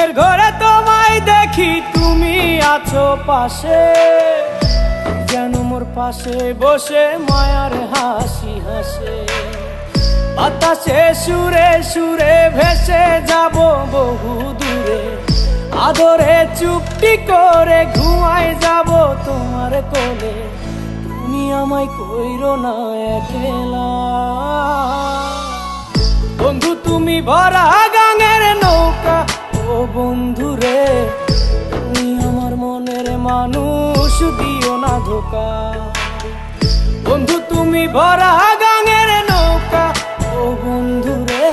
ঘুমের ঘরে তোমায় দেখি তুমি আছো পাশে, যেন মোর পাশে বসে মায়ার হাসি হাসে। বাতাসে সুরে সুরে ভেসে যাব বহু দূরে, আদরে চুপটি করে ঘুমায় যাব তোমার কোলে। তুমি আমায় কইরো না একলা বন্ধু, তুমি ভরা গাঙের নৌকা। ও বন্ধু রে, তুমি আমার মনের মানুষ, দিও না ধোকা। বন্ধু তুমি ভরা গাঙের নৌকা, ও বন্ধু রে।